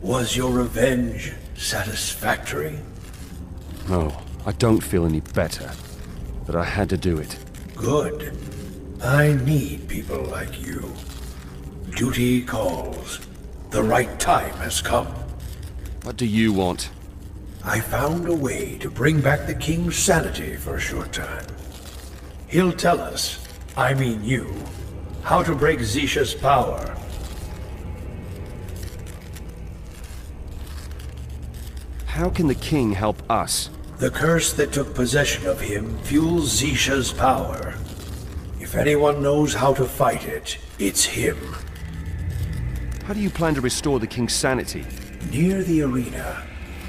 Was your revenge satisfactory? No, I don't feel any better. But I had to do it. Good. I need people like you. Duty calls. The right time has come. What do you want? I found a way to bring back the king's sanity for a short time. He'll tell us, I mean you, how to break Zisha's power. How can the king help us? The curse that took possession of him fuels Zisha's power. If anyone knows how to fight it, it's him. How do you plan to restore the king's sanity? Near the arena,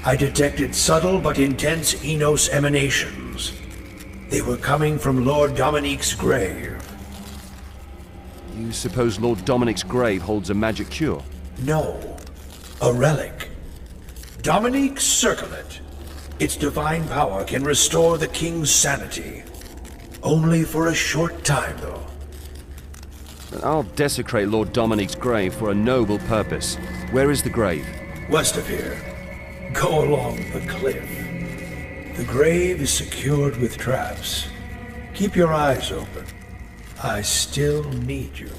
I detected subtle but intense Enos emanations. They were coming from Lord Dominique's grave. You suppose Lord Dominic's grave holds a magic cure? No, a relic. Dominique's circlet. Its divine power can restore the king's sanity. Only for a short time, though. Then I'll desecrate Lord Dominic's grave for a noble purpose. Where is the grave? West of here. Go along the cliff. The grave is secured with traps. Keep your eyes open. I still need you.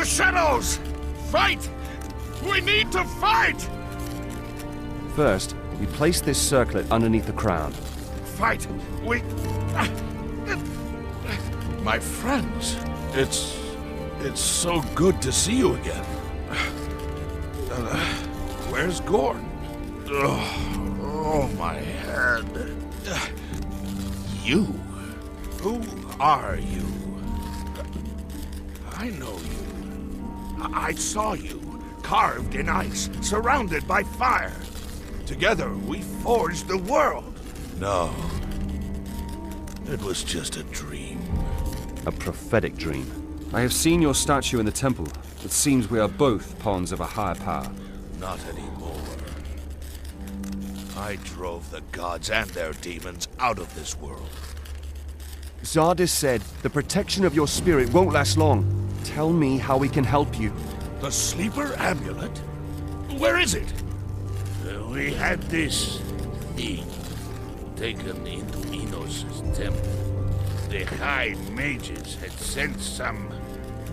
shadows! Fight! We need to fight! First, we place this circlet underneath the crown. Fight! We... My friends, it's so good to see you again. Where's Gorn? Oh, my head. You? Who are you? I know you. I saw you, carved in ice, surrounded by fire. Together, we forged the world. No. It was just a dream. A prophetic dream. I have seen your statue in the temple. It seems we are both pawns of a higher power. Not anymore. I drove the gods and their demons out of this world. Zardis said the protection of your spirit won't last long. Tell me how we can help you. The Sleeper Amulet? Where is it? We had this thing taken into Enos' temple. The High Mages had sent some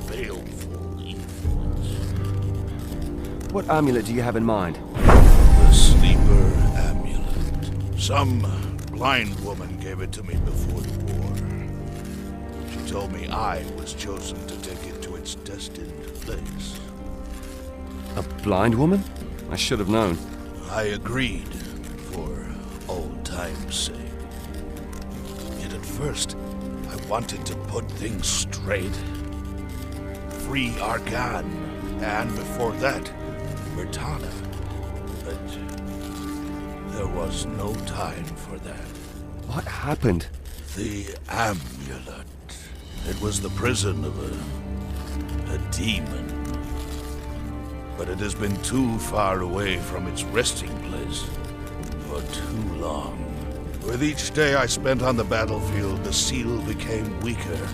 baleful influence. What amulet do you have in mind? The Sleeper Amulet. Some blind woman gave it to me before the war. She told me I was chosen to take it to its destined place. A blind woman? I should have known. I agreed, for old time's sake. Yet at first, I wanted to put things straight. Free Argan, and before that, Bertana. But there was no time for that. What happened? The amulet. It was the prison of a demon. But it has been too far away from its resting place for too long. With each day I spent on the battlefield, the seal became weaker,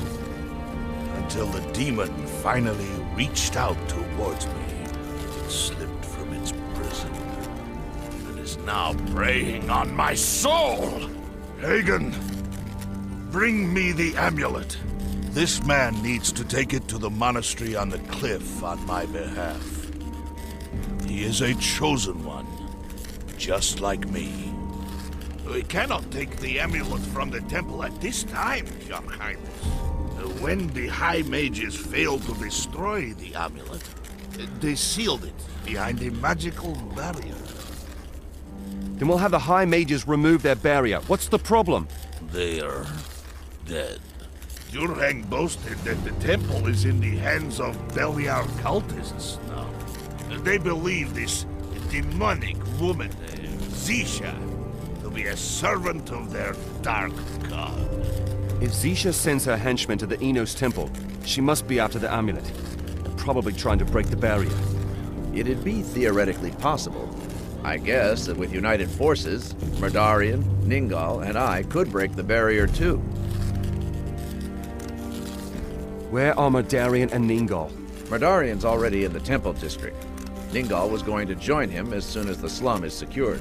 until the demon finally reached out towards me. It slipped from its prison, and is now preying on my soul! Hagen, bring me the amulet. This man needs to take it to the monastery on the cliff on my behalf. He is a chosen one, just like me. We cannot take the amulet from the temple at this time, Your Highness. When the High Mages failed to destroy the amulet, they sealed it behind a magical barrier. Then we'll have the High Mages remove their barrier. What's the problem? They are dead. Durhang boasted that the temple is in the hands of Beliar cultists now. They believe this demonic woman, Zisha, to be a servant of their dark god. If Zisha sends her henchmen to the Enos temple, she must be after the amulet. They're probably trying to break the barrier. It'd be theoretically possible. I guess that with united forces, Murdarian, Ningal, and I could break the barrier too. Where are Murdarian and Ningal? Murdarian's already in the Temple District. Ningal was going to join him as soon as the slum is secured.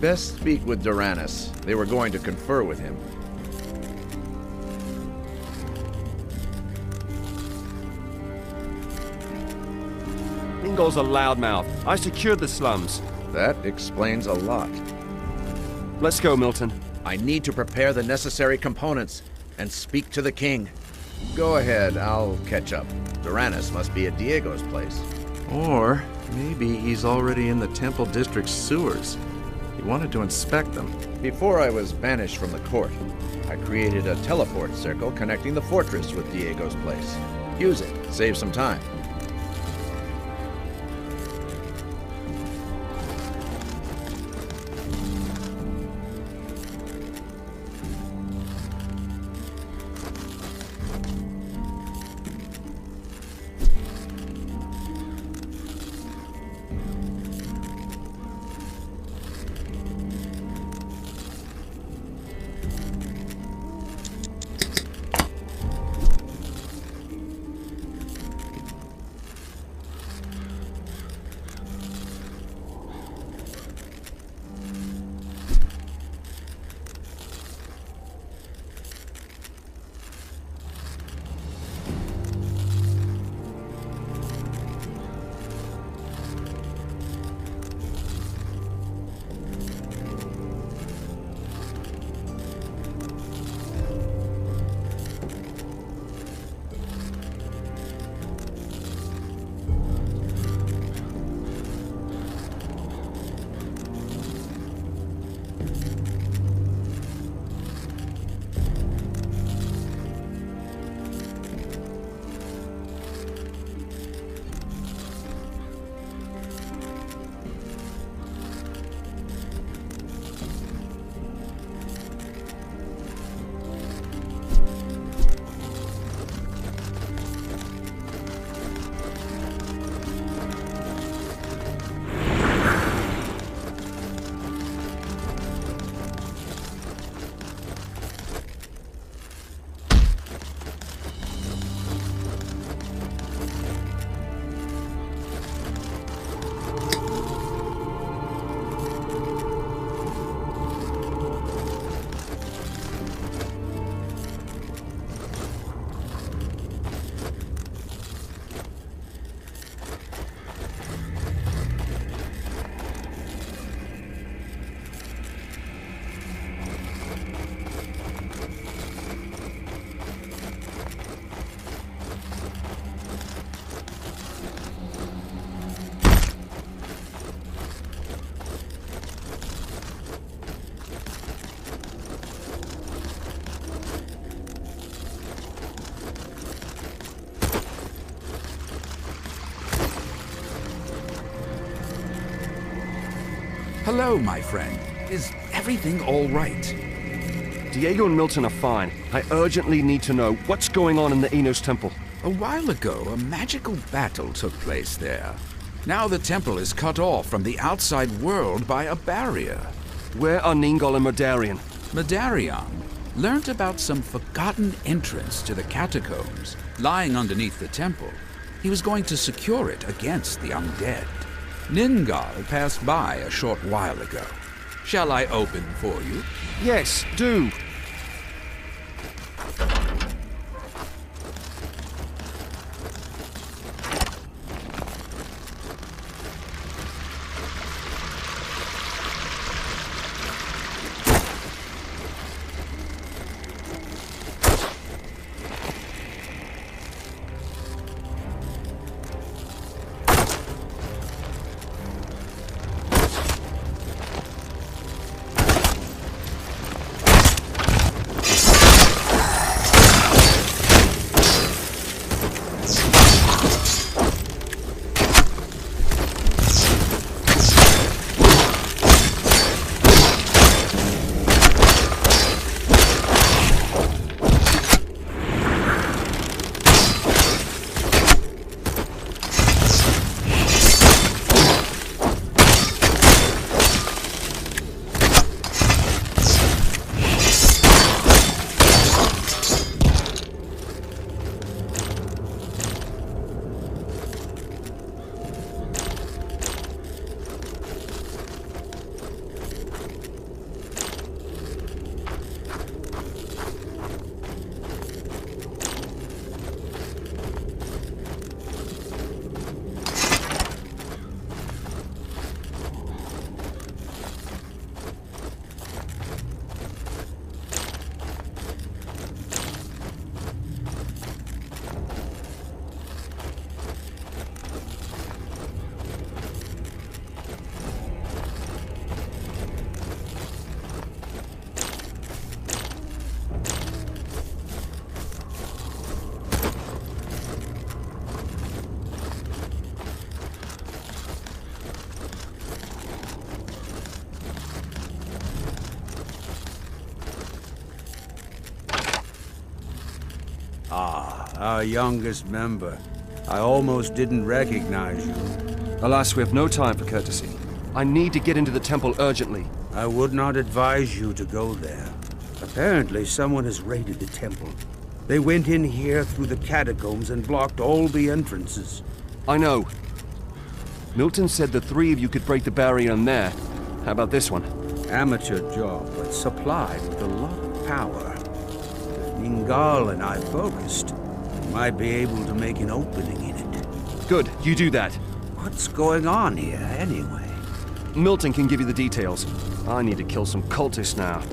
Best speak with Doranus. They were going to confer with him. Ningal's a loudmouth. I secured the slums. That explains a lot. Let's go, Milton. I need to prepare the necessary components and speak to the king. Go ahead, I'll catch up. Doranus must be at Diego's place. Or maybe he's already in the Temple District's sewers. He wanted to inspect them. Before I was banished from the court, I created a teleport circle connecting the fortress with Diego's place. Use it, save some time. Hello, my friend. Is everything all right? Diego and Milton are fine. I urgently need to know what's going on in the Enos Temple. A while ago, a magical battle took place there. Now the temple is cut off from the outside world by a barrier. Where are Ningal and Merdarian? Medarion learnt about some forgotten entrance to the catacombs lying underneath the temple. He was going to secure it against the undead. Ningal passed by a short while ago. Shall I open for you? Yes, do. Our youngest member. I almost didn't recognize you. Alas, we have no time for courtesy. I need to get into the temple urgently. I would not advise you to go there. Apparently, someone has raided the temple. They went in here through the catacombs and blocked all the entrances. I know. Milton said the three of you could break the barrier in there. How about this one? Amateur job, but supplied with a lot of power. If Ningal and I focused, we might be able to make an opening in it. Good, you do that. What's going on here, anyway? Milton can give you the details. I need to kill some cultists now.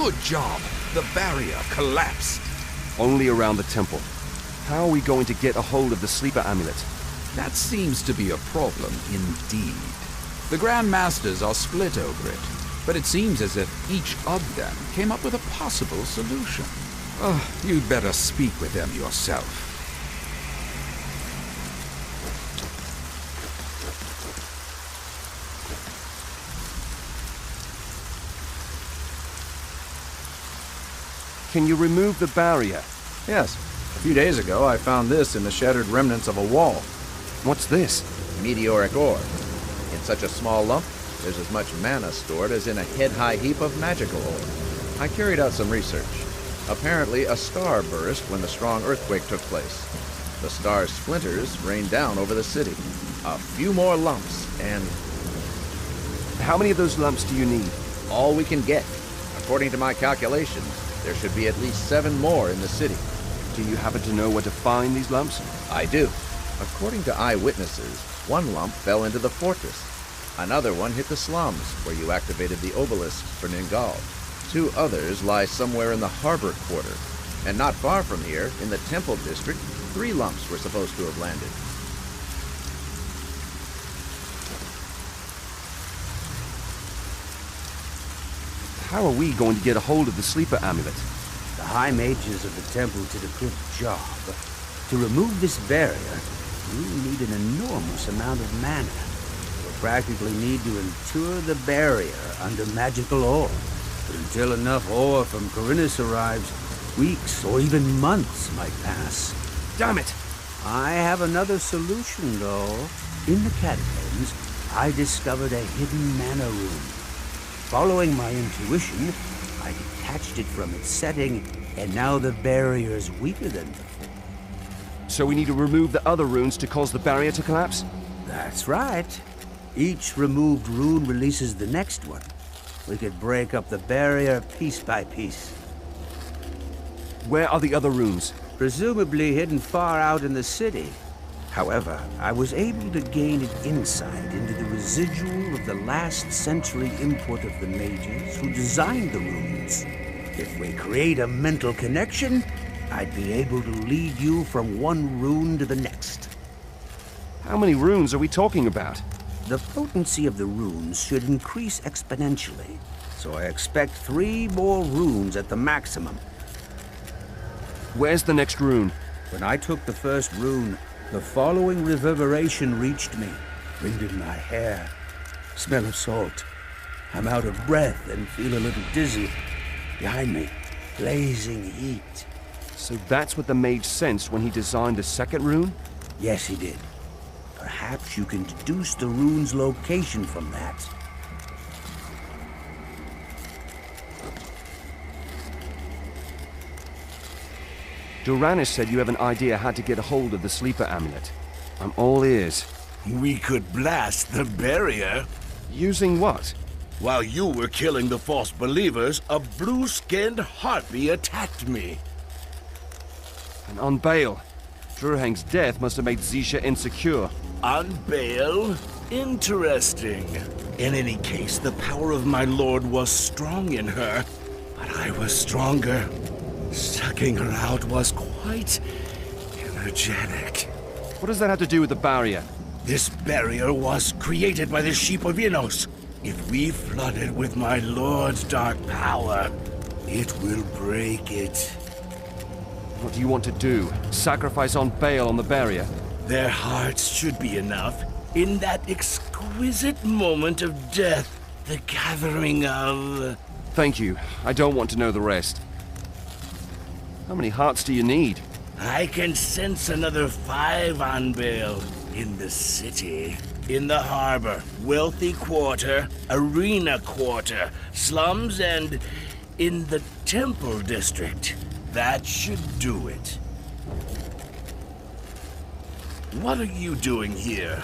Good job. The barrier collapsed. Only around the temple. How are we going to get a hold of the sleeper amulet? That seems to be a problem indeed. The Grand Masters are split over it, but it seems as if each of them came up with a possible solution. You'd better speak with them yourself. Can you remove the barrier? Yes. A few days ago, I found this in the shattered remnants of a wall. What's this? Meteoric ore. In such a small lump, there's as much mana stored as in a head-high heap of magical ore. I carried out some research. Apparently, a star burst when the strong earthquake took place. The star's splinters rained down over the city. A few more lumps, and How many of those lumps do you need? all we can get. According to my calculations, there should be at least 7 more in the city. Do you happen to know where to find these lumps? I do. According to eyewitnesses, one lump fell into the fortress. Another one hit the slums, where you activated the obelisk for Ningal. 2 others lie somewhere in the harbor quarter. And not far from here, in the temple district, 3 lumps were supposed to have landed. How are we going to get a hold of the sleeper amulet? The High Mages of the temple did a good job. To remove this barrier, you need an enormous amount of mana. You'll practically need to entour the barrier under magical ore. But until enough ore from Corinus arrives, weeks or even months might pass. Damn it! I have another solution, though. In the catacombs, I discovered a hidden mana rune. Following my intuition, I detached it from its setting, and now the barrier's weaker than before. So we need to remove the other runes to cause the barrier to collapse? That's right. Each removed rune releases the next one. We could break up the barrier piece by piece. Where are the other runes? Presumably hidden far out in the city. However, I was able to gain an insight into the residual of the last century input of the mages who designed the runes. If we create a mental connection, I'd be able to lead you from one rune to the next. How many runes are we talking about? The potency of the runes should increase exponentially, so I expect 3 more runes at the maximum. Where's the next rune? When I took the first rune, the following reverberation reached me. Wind in my hair. Smell of salt. I'm out of breath and feel a little dizzy. Behind me, blazing heat. So that's what the mage sensed when he designed the second rune? Yes, he did. Perhaps you can deduce the rune's location from that. Doranus said you have an idea how to get a hold of the sleeper amulet. I'm all ears. We could blast the barrier. Using what? While you were killing the false believers, a blue-skinned harpy attacked me. And on Baal. Drurhang's death must have made Zisha insecure. On bail? Interesting. In any case, the power of my lord was strong in her, but I was stronger. Sucking her out was quite energetic. What does that have to do with the barrier? This barrier was created by the Sheep of Innos. If we flood it with my lord's dark power, it will break it. What do you want to do? Sacrifice on Baal on the barrier? Their hearts should be enough. In that exquisite moment of death, the gathering of... Thank you. I don't want to know the rest. How many hearts do you need? I can sense another 5 on bail. In the city, in the harbor, wealthy quarter, arena quarter, slums, and in the temple district. That should do it. What are you doing here?